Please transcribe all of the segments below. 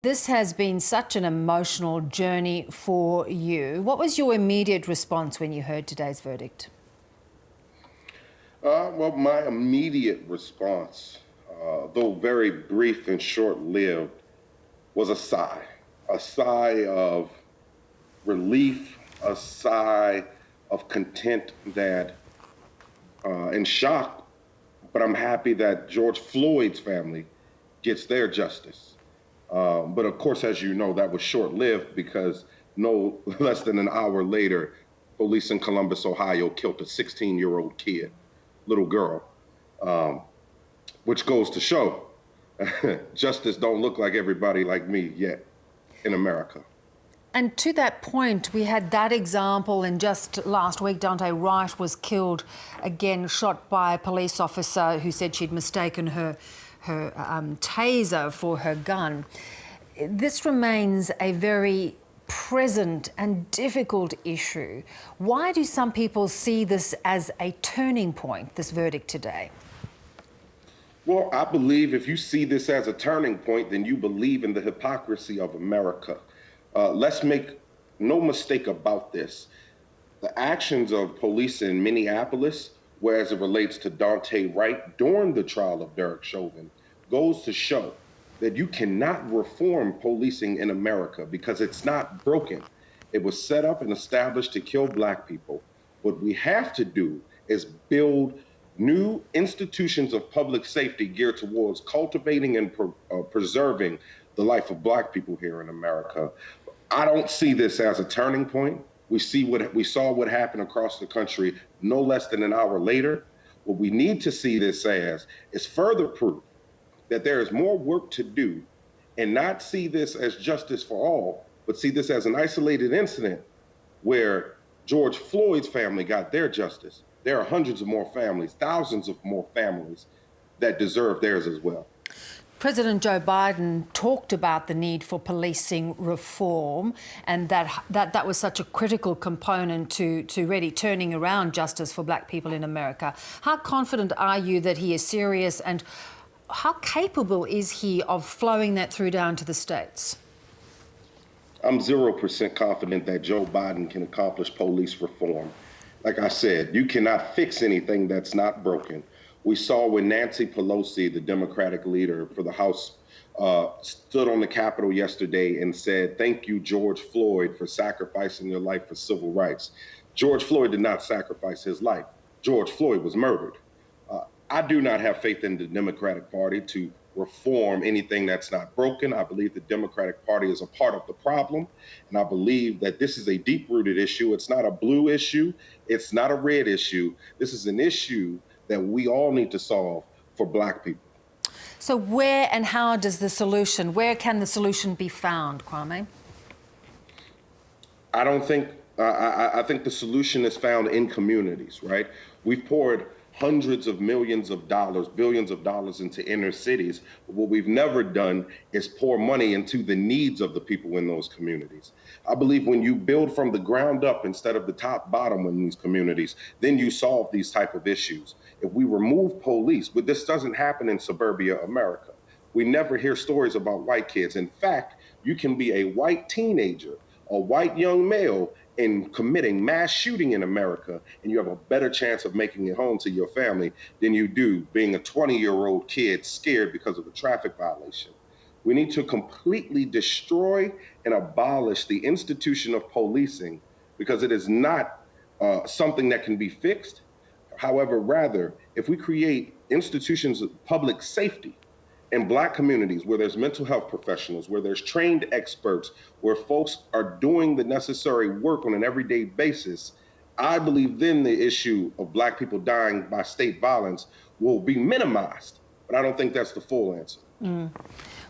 This has been such an emotional journey for you. What was your immediate response when you heard today's verdict? Well, my immediate response, though very brief and short-lived, was a sigh of relief, a sigh of content and shock. But I'm happy that George Floyd's family gets their justice. But of course, as you know, that was short-lived because no less than an hour later, police in Columbus, Ohio, killed a 16-year-old kid, little girl, which goes to show justice don't look like everybody like me yet in America. And to that point, we had that example, and just last week, Daunte Wright was killed again, shot by a police officer who said she'd mistaken her taser for her gun. This remains a very present and difficult issue. Why do some people see this as a turning point, this verdict today? Well, I believe if you see this as a turning point, then you believe in the hypocrisy of America. Let's make no mistake about this. The actions of police in Minneapolis, whereas it relates to Daunte Wright during the trial of Derek Chauvin, goes to show that you cannot reform policing in America because it's not broken. It was set up and established to kill Black people. What we have to do is build new institutions of public safety geared towards cultivating and preserving the life of Black people here in America. I don't see this as a turning point. We saw what happened across the country no less than an hour later. What we need to see this as is further proof that there is more work to do, and not see this as justice for all, but see this as an isolated incident where George Floyd's family got their justice. There are hundreds of more families, thousands of more families that deserve theirs as well. President Joe Biden talked about the need for policing reform, and that was such a critical component to really turning around justice for Black people in America. How confident are you that he is serious, and how capable is he of flowing that through down to the states? I'm 0% confident that Joe Biden can accomplish police reform. Like I said, you cannot fix anything that's not broken. We saw when Nancy Pelosi, the Democratic leader for the House, stood on the Capitol yesterday and said, "Thank you, George Floyd, for sacrificing your life for civil rights." George Floyd did not sacrifice his life. George Floyd was murdered. I do not have faith in the Democratic Party to reform anything that's not broken. I believe the Democratic Party is a part of the problem, and I believe that this is a deep-rooted issue. It's not a blue issue. It's not a red issue. This is an issue that we all need to solve for Black people. So where and how can the solution be found, Kwame? I think the solution is found in communities, right? We've poured hundreds of millions of dollars, billions of dollars into inner cities. But what we've never done is pour money into the needs of the people in those communities. I believe when you build from the ground up instead of the top bottom in these communities, then you solve these type of issues. If we remove police, but this doesn't happen in suburbia America. We never hear stories about white kids. In fact, you can be a white teenager, a white young male, in committing mass shooting in America, and you have a better chance of making it home to your family than you do being a 20-year-old kid scared because of a traffic violation. We need to completely destroy and abolish the institution of policing because it is not something that can be fixed. However, rather, if we create institutions of public safety in Black communities where there's mental health professionals, where there's trained experts, where folks are doing the necessary work on an everyday basis, I believe then the issue of Black people dying by state violence will be minimized. But I don't think that's the full answer.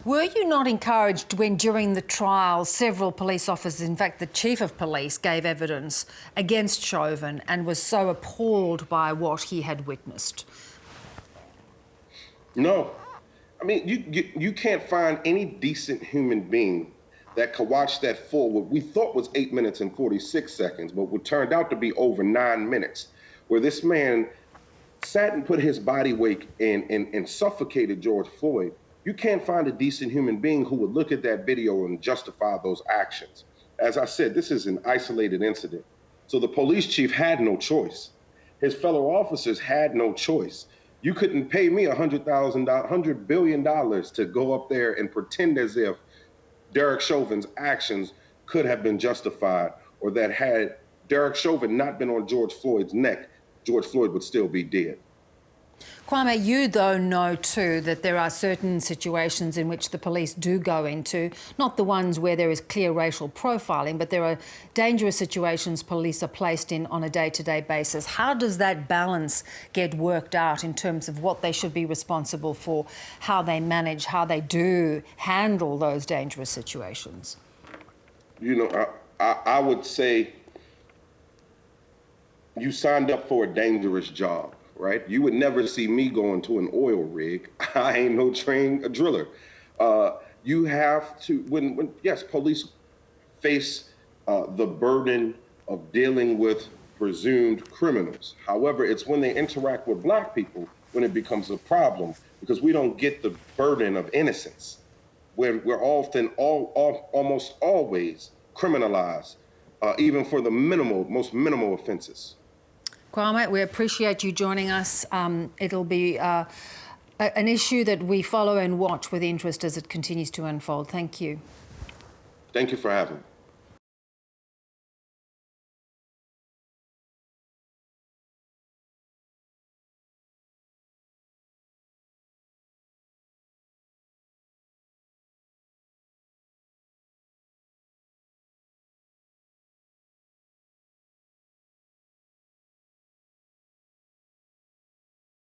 Were you not encouraged when during the trial several police officers, in fact the chief of police, gave evidence against Chauvin and was so appalled by what he had witnessed? No. I mean, you can't find any decent human being that could watch that full, what we thought was 8 minutes and 46 seconds, but what turned out to be over 9 minutes, where this man sat and put his body weight in and suffocated George Floyd You can't find a decent human being who would look at that video and justify those actions. As I said, this is an isolated incident. So the police chief had no choice. His fellow officers had no choice. You couldn't pay me $100 billion to go up there and pretend as if Derek Chauvin's actions could have been justified, or that had Derek Chauvin not been on George Floyd's neck, George Floyd would still be dead. Kwame, you though know too that there are certain situations in which the police do go into, not the ones where there is clear racial profiling, but there are dangerous situations police are placed in on a day-to-day basis. How does that balance get worked out in terms of what they should be responsible for, how they manage, how they do handle those dangerous situations? You know, I would say you signed up for a dangerous job. Right? You would never see me going to an oil rig. I ain't no trained driller. You have to, yes, police face the burden of dealing with presumed criminals. However, it's when they interact with Black people when it becomes a problem, because we don't get the burden of innocence. We're often almost always criminalized, even for the most minimal offenses. Kwame, we appreciate you joining us. It'll be an issue that we follow and watch with interest as it continues to unfold. Thank you. Thank you for having me.